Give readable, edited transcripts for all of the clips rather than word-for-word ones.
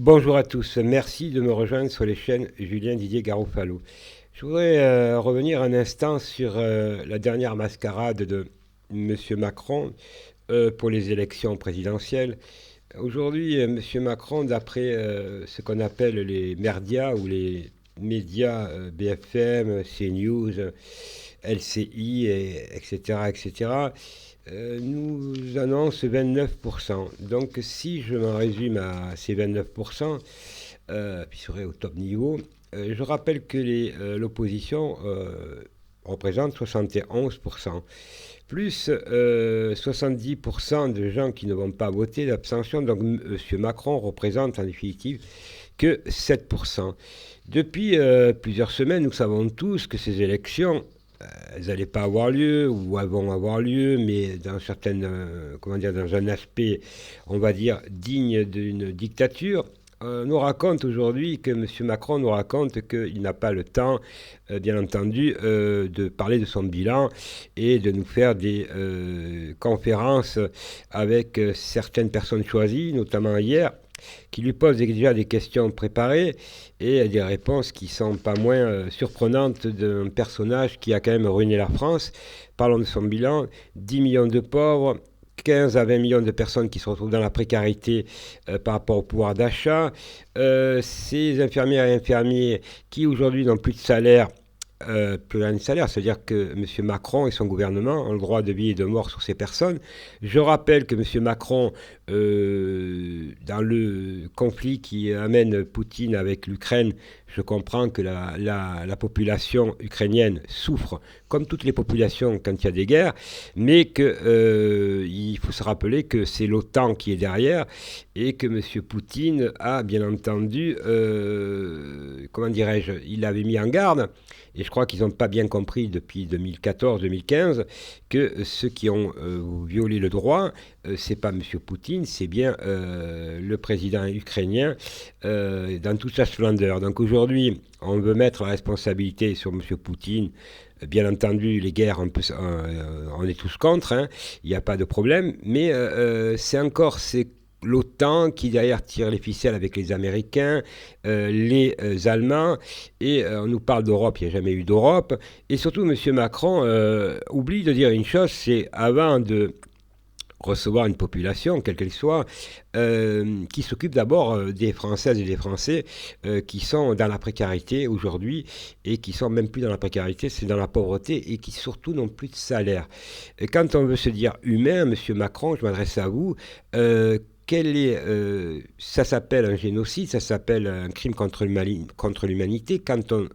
Bonjour à tous, merci de me rejoindre sur les chaînes Julien Didier Garofalo. Je voudrais revenir un instant sur la dernière mascarade de M. Macron pour les élections présidentielles. Aujourd'hui, M. Macron, d'après ce qu'on appelle les merdias ou les médias BFM, CNews, LCI, etc., nous annonce 29%. Donc si je m'en résume à ces 29%, qui seraient au top niveau, je rappelle que l'opposition représente 71%, plus 70% de gens qui ne vont pas voter d'abstention. Donc M. Macron représente en définitive que 7%. Depuis plusieurs semaines, nous savons tous que ces élections elles n'allaient pas avoir lieu, ou elles vont avoir lieu, mais dans dans un aspect, on va dire, digne d'une dictature. Nous raconte aujourd'hui que M. Macron nous raconte qu'il n'a pas le temps, bien entendu, de parler de son bilan et de nous faire des conférences avec certaines personnes choisies, notamment hier, qui lui pose déjà des questions préparées et des réponses qui sont pas moins surprenantes d'un personnage qui a quand même ruiné la France. Parlons de son bilan, 10 millions de pauvres, 15 à 20 millions de personnes qui se retrouvent dans la précarité par rapport au pouvoir d'achat, ces infirmières et infirmiers qui aujourd'hui n'ont plus de salaire, plus rien de salaire, c'est-à-dire que M. Macron et son gouvernement ont le droit de vie et de mort sur ces personnes. Je rappelle que M. Macron, dans le conflit qui amène Poutine avec l'Ukraine, je comprends que la population ukrainienne souffre, comme toutes les populations quand il y a des guerres, mais qu'il faut se rappeler que c'est l'OTAN qui est derrière et que M. Poutine a bien entendu, comment dirais-je, il avait mis en garde. Et je crois qu'ils n'ont pas bien compris depuis 2014-2015 que ceux qui ont violé le droit, c'est pas M. Poutine, c'est bien le président ukrainien dans toute sa splendeur. Donc aujourd'hui, on veut mettre la responsabilité sur M. Poutine. Bien entendu, les guerres, on est tous contre, hein, il n'y a pas de problème, mais c'est l'OTAN qui derrière tire les ficelles avec les Américains, les Allemands, et on nous parle d'Europe, il n'y a jamais eu d'Europe. Et surtout, M. Macron oublie de dire une chose, c'est avant de recevoir une population, quelle qu'elle soit, qui s'occupe d'abord des Françaises et des Français qui sont dans la précarité aujourd'hui et qui sont même plus dans la précarité, c'est dans la pauvreté et qui surtout n'ont plus de salaire. Et quand on veut se dire humain, M. Macron, je m'adresse à vous, ça s'appelle un génocide, ça s'appelle un crime contre l'humanité quand on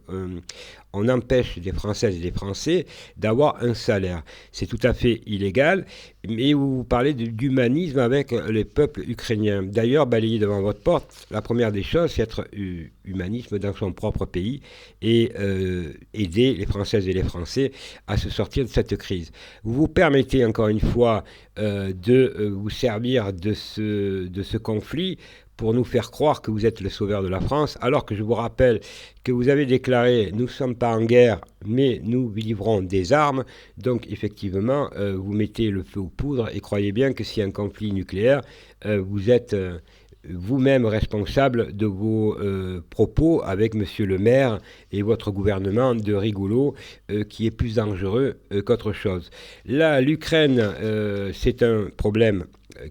empêche des Françaises et des Français d'avoir un salaire. C'est tout à fait illégal, mais vous parlez d'humanisme avec les peuples ukrainiens. D'ailleurs, balayer devant votre porte, la première des choses, c'est être humanisme dans son propre pays et aider les Françaises et les Français à se sortir de cette crise. Vous vous permettez encore une fois de vous servir de ce conflit pour nous faire croire que vous êtes le sauveur de la France, alors que je vous rappelle que vous avez déclaré « nous ne sommes pas en guerre, mais nous livrons des armes ». Donc effectivement, vous mettez le feu aux poudres et croyez bien que s'il y a un conflit nucléaire, vous êtes vous-même responsable de vos propos avec Monsieur le maire et votre gouvernement de rigolo qui est plus dangereux qu'autre chose. Là, l'Ukraine, c'est un problème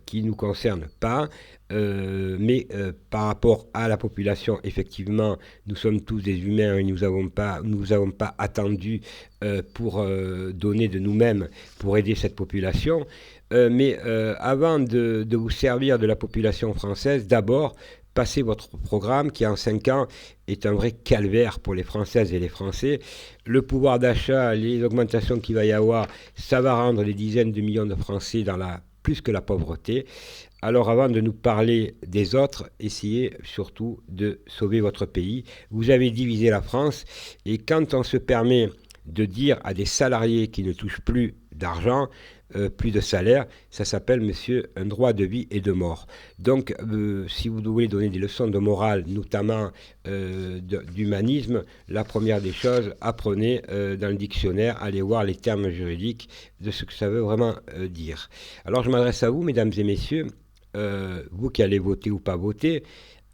qui ne nous concerne pas. Mais par rapport à la population, effectivement, nous sommes tous des humains et nous n'avons pas attendu pour donner de nous-mêmes pour aider cette population. Mais avant de vous servir de la population française, d'abord, passez votre programme qui, en 5 ans, est un vrai calvaire pour les Françaises et les Français. Le pouvoir d'achat, les augmentations qu'il va y avoir, ça va rendre des dizaines de millions de Français plus que la pauvreté. Alors avant de nous parler des autres, essayez surtout de sauver votre pays. Vous avez divisé la France et quand on se permet de dire à des salariés qui ne touchent plus d'argent, plus de salaire, ça s'appelle, monsieur, un droit de vie et de mort. Donc, si vous voulez donner des leçons de morale, notamment d'humanisme, la première des choses, apprenez dans le dictionnaire, allez voir les termes juridiques de ce que ça veut vraiment dire. Alors, je m'adresse à vous, mesdames et messieurs, vous qui allez voter ou pas voter,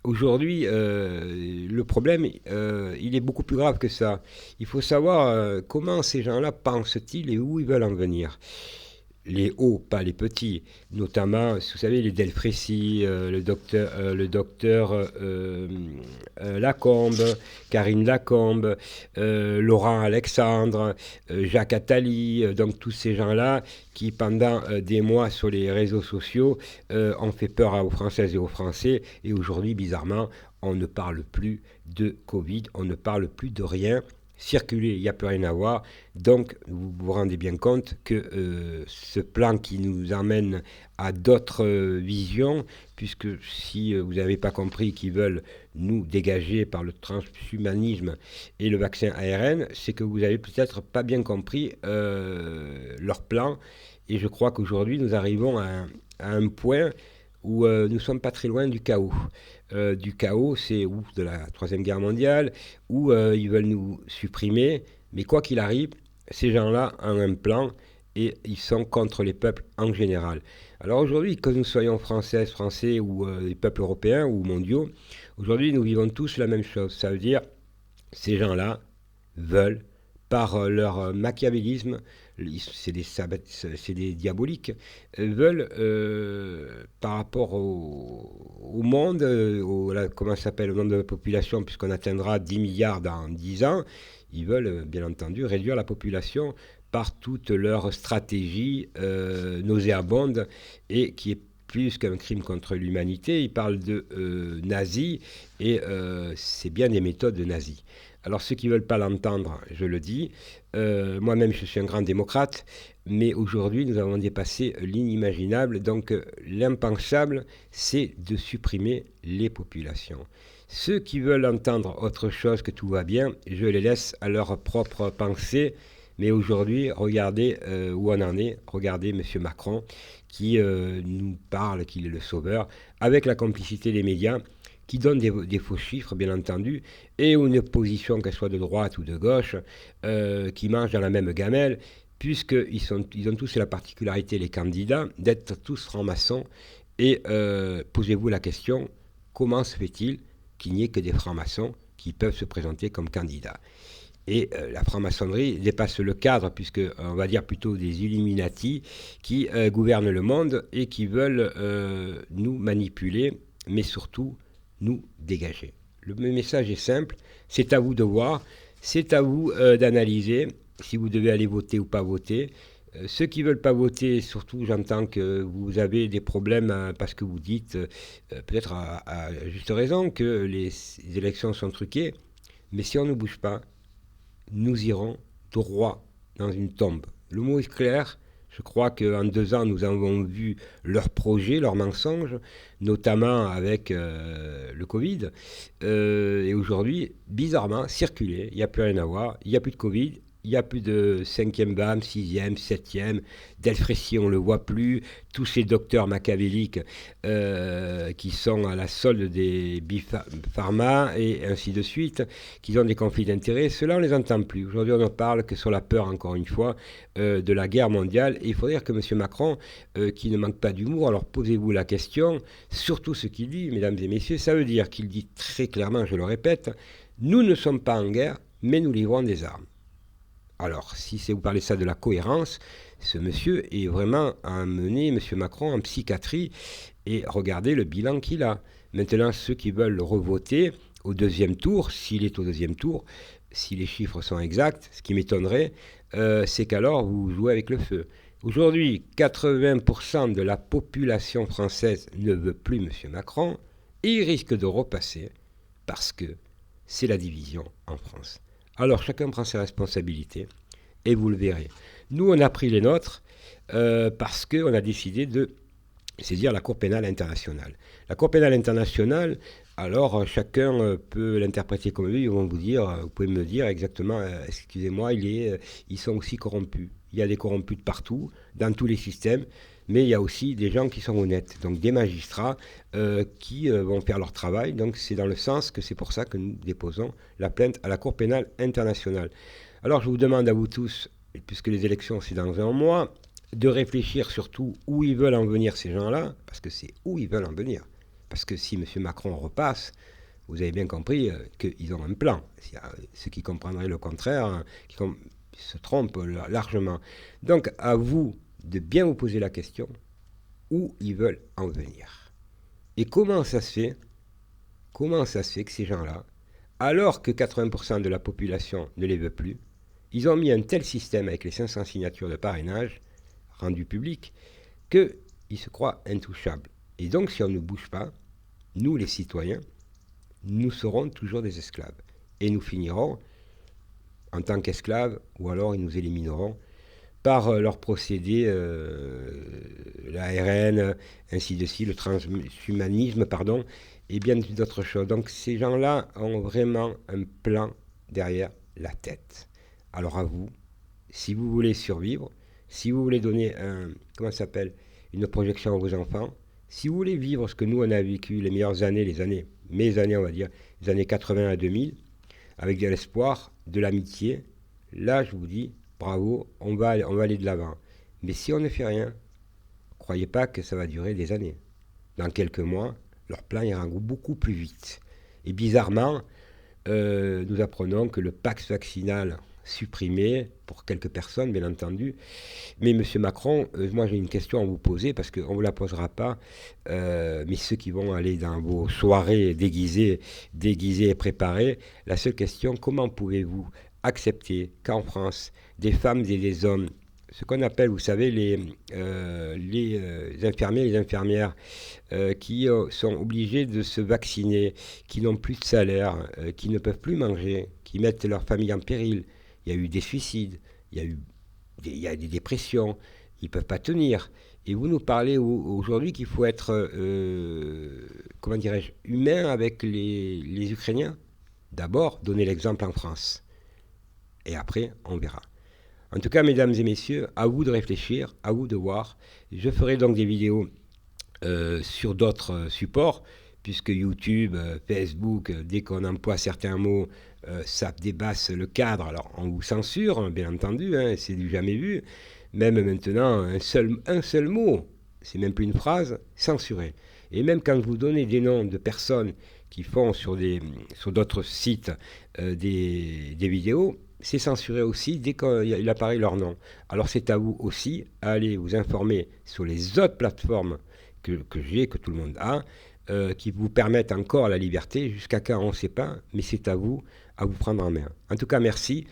Aujourd'hui, le problème, il est beaucoup plus grave que ça. Il faut savoir comment ces gens-là pensent-ils et où ils veulent en venir. Les hauts, pas les petits, notamment, vous savez, les Delfrécy, le docteur Lacombe, Karine Lacombe, Laurent Alexandre, Jacques Attali, donc tous ces gens-là qui, pendant des mois sur les réseaux sociaux, ont fait peur aux Françaises et aux Français, et aujourd'hui, bizarrement, on ne parle plus de Covid, on ne parle plus de rien. Circuler, il n'y a plus rien à voir. Donc, vous vous rendez bien compte que ce plan qui nous emmène à d'autres visions, puisque si vous n'avez pas compris qu'ils veulent nous dégager par le transhumanisme et le vaccin ARN, c'est que vous n'avez peut-être pas bien compris leur plan. Et je crois qu'aujourd'hui, nous arrivons à un point où nous ne sommes pas très loin du chaos. Du chaos, c'est ou de la Troisième Guerre mondiale, où ils veulent nous supprimer. Mais quoi qu'il arrive, ces gens-là ont un plan et ils sont contre les peuples en général. Alors aujourd'hui, que nous soyons françaises, français ou les peuples européens ou mondiaux, aujourd'hui nous vivons tous la même chose. Ça veut dire ces gens-là veulent, par leur machiavélisme, c'est des diaboliques, veulent, par rapport au monde, comment ça s'appelle, au nombre de la population, puisqu'on atteindra 10 milliards dans 10 ans, ils veulent, bien entendu, réduire la population par toute leur stratégie nauséabonde et qui est plus qu'un crime contre l'humanité. Ils parlent de nazis et c'est bien des méthodes de nazis. Alors ceux qui ne veulent pas l'entendre, je le dis, moi-même je suis un grand démocrate, mais aujourd'hui nous avons dépassé l'inimaginable, donc l'impensable, c'est de supprimer les populations. Ceux qui veulent entendre autre chose que tout va bien, je les laisse à leur propre pensée, mais aujourd'hui, regardez où on en est, regardez M. Macron qui nous parle qu'il est le sauveur, avec la complicité des médias, qui donnent des faux chiffres, bien entendu, et une opposition, qu'elle soit de droite ou de gauche, qui mange dans la même gamelle, puisqu'ils ont tous la particularité, les candidats, d'être tous francs-maçons. Et posez-vous la question, comment se fait-il qu'il n'y ait que des francs-maçons qui peuvent se présenter comme candidats? Et la franc-maçonnerie dépasse le cadre, puisque on va dire plutôt des Illuminati qui gouvernent le monde et qui veulent nous manipuler, mais surtout nous dégager. Le message est simple, c'est à vous de voir, c'est à vous d'analyser si vous devez aller voter ou pas voter. Ceux qui ne veulent pas voter, surtout j'entends que vous avez des problèmes parce que vous dites, peut-être à juste raison, que les élections sont truquées, mais si on ne bouge pas, nous irons droit dans une tombe. Le mot est clair. Je crois qu'en 2 ans, nous avons vu leurs projets, leurs mensonges, notamment avec le Covid. Et aujourd'hui, bizarrement, circuler, il n'y a plus rien à voir, il n'y a plus de Covid, il n'y a plus de 5e BAM, 6e, 7e, Delfrécy, on ne le voit plus, tous ces docteurs machiavéliques qui sont à la solde des Big Pharma et ainsi de suite, qui ont des conflits d'intérêts, ceux-là on ne les entend plus. Aujourd'hui on ne parle que sur la peur, encore une fois, de la guerre mondiale. Et il faut dire que M. Macron, qui ne manque pas d'humour, alors posez-vous la question, surtout ce qu'il dit, mesdames et messieurs, ça veut dire qu'il dit très clairement, je le répète, nous ne sommes pas en guerre, mais nous livrons des armes. Alors, si c'est vous parlez ça de la cohérence, ce monsieur est vraiment amené, M. Macron, en psychiatrie, et regardez le bilan qu'il a. Maintenant, ceux qui veulent le revoter au 2e tour, s'il est au 2e tour, si les chiffres sont exacts, ce qui m'étonnerait, c'est qu'alors vous jouez avec le feu. Aujourd'hui, 80% de la population française ne veut plus M. Macron, et il risque de repasser parce que c'est la division en France. Alors chacun prend ses responsabilités et vous le verrez. Nous, on a pris les nôtres parce qu'on a décidé de saisir la Cour pénale internationale. La Cour pénale internationale, alors chacun peut l'interpréter comme lui. Ils vont vous dire, vous pouvez me dire exactement, excusez-moi, ils sont aussi corrompus. Il y a des corrompus de partout, dans tous les systèmes, mais il y a aussi des gens qui sont honnêtes, donc des magistrats qui vont faire leur travail. Donc c'est dans le sens que c'est pour ça que nous déposons la plainte à la Cour pénale internationale. Alors je vous demande à vous tous, puisque les élections c'est dans un mois, de réfléchir surtout où ils veulent en venir ces gens-là, parce que c'est où ils veulent en venir. Parce que si M. Macron repasse, vous avez bien compris qu'ils ont un plan. Ceux qui comprendraient le contraire se trompent largement. Donc, à vous de bien vous poser la question où ils veulent en venir. Et comment ça se fait que ces gens-là, alors que 80% de la population ne les veut plus, ils ont mis un tel système avec les 500 signatures de parrainage rendues publiques qu'ils se croient intouchables. Et donc, si on ne bouge pas, nous, les citoyens, nous serons toujours des esclaves. Et nous finirons en tant qu'esclaves, ou alors ils nous élimineront par leur procédé, l'ARN, ainsi de suite, le transhumanisme, pardon, et bien d'autres choses. Donc ces gens-là ont vraiment un plan derrière la tête. Alors à vous, si vous voulez survivre, si vous voulez donner une projection à vos enfants, si vous voulez vivre ce que nous on a vécu, les meilleures années, mes années on va dire, les années 80 à 2000, avec de l'espoir, de l'amitié, là je vous dis, bravo, on va aller de l'avant. Mais si on ne fait rien, croyez pas que ça va durer des années. Dans quelques mois, leur plan ira beaucoup plus vite. Et bizarrement, nous apprenons que le Pax vaccinal supprimé pour quelques personnes, bien entendu. Mais M. Macron, moi j'ai une question à vous poser, parce qu'on ne vous la posera pas, mais ceux qui vont aller dans vos soirées déguisées et préparées, la seule question, comment pouvez-vous accepter qu'en France, des femmes et des hommes, ce qu'on appelle, vous savez, les infirmiers et les infirmières qui sont obligés de se vacciner, qui n'ont plus de salaire, qui ne peuvent plus manger, qui mettent leur famille en péril. Il y a eu des suicides, il y a des dépressions, ils ne peuvent pas tenir. Et vous nous parlez aujourd'hui qu'il faut être, comment dirais-je, humain avec les Ukrainiens. D'abord, donnez l'exemple en France. Et après, on verra. En tout cas, mesdames et messieurs, à vous de réfléchir, à vous de voir. Je ferai donc des vidéos sur d'autres supports, puisque YouTube, Facebook, dès qu'on emploie certains mots, ça dépasse le cadre. Alors, on vous censure, bien entendu, c'est du jamais vu. Même maintenant, un seul mot, c'est même plus une phrase, censuré. Et même quand vous donnez des noms de personnes qui font sur d'autres sites des vidéos, c'est censuré aussi dès qu'il apparaît leur nom. Alors c'est à vous aussi à aller vous informer sur les autres plateformes que tout le monde a, qui vous permettent encore la liberté, jusqu'à quand on ne sait pas, mais c'est à vous prendre en main. En tout cas, merci,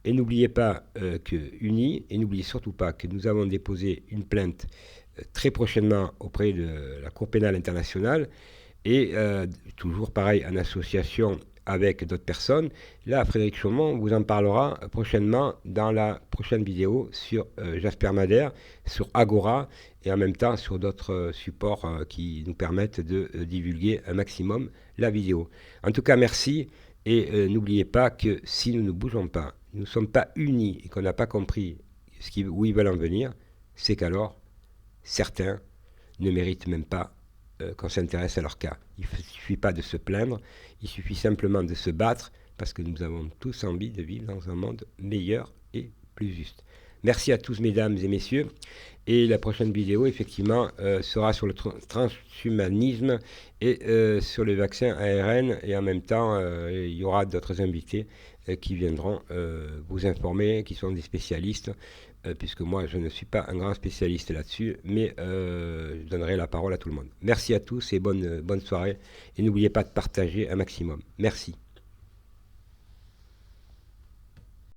et n'oubliez pas que unis, et n'oubliez surtout pas que nous avons déposé une plainte très prochainement auprès de la Cour pénale internationale, et toujours pareil en association avec d'autres personnes. Là, Frédéric Chaumont vous en parlera prochainement dans la prochaine vidéo sur Jasper Madère, sur Agora, et en même temps sur d'autres supports qui nous permettent de divulguer un maximum la vidéo. En tout cas, merci, et n'oubliez pas que si nous ne bougeons pas, nous ne sommes pas unis et qu'on n'a pas compris où ils veulent en venir, c'est qu'alors, certains ne méritent même pas qu'on s'intéresse à leur cas. Il ne suffit pas de se plaindre, il suffit simplement de se battre, parce que nous avons tous envie de vivre dans un monde meilleur et plus juste. Merci à tous, mesdames et messieurs, et la prochaine vidéo, effectivement, sera sur le transhumanisme et sur les vaccins ARN, et en même temps, il y aura d'autres invités qui viendront vous informer, qui sont des spécialistes, puisque moi je ne suis pas un grand spécialiste là-dessus, mais je donnerai la parole à tout le monde. Merci à tous et bonne soirée, et n'oubliez pas de partager un maximum. Merci.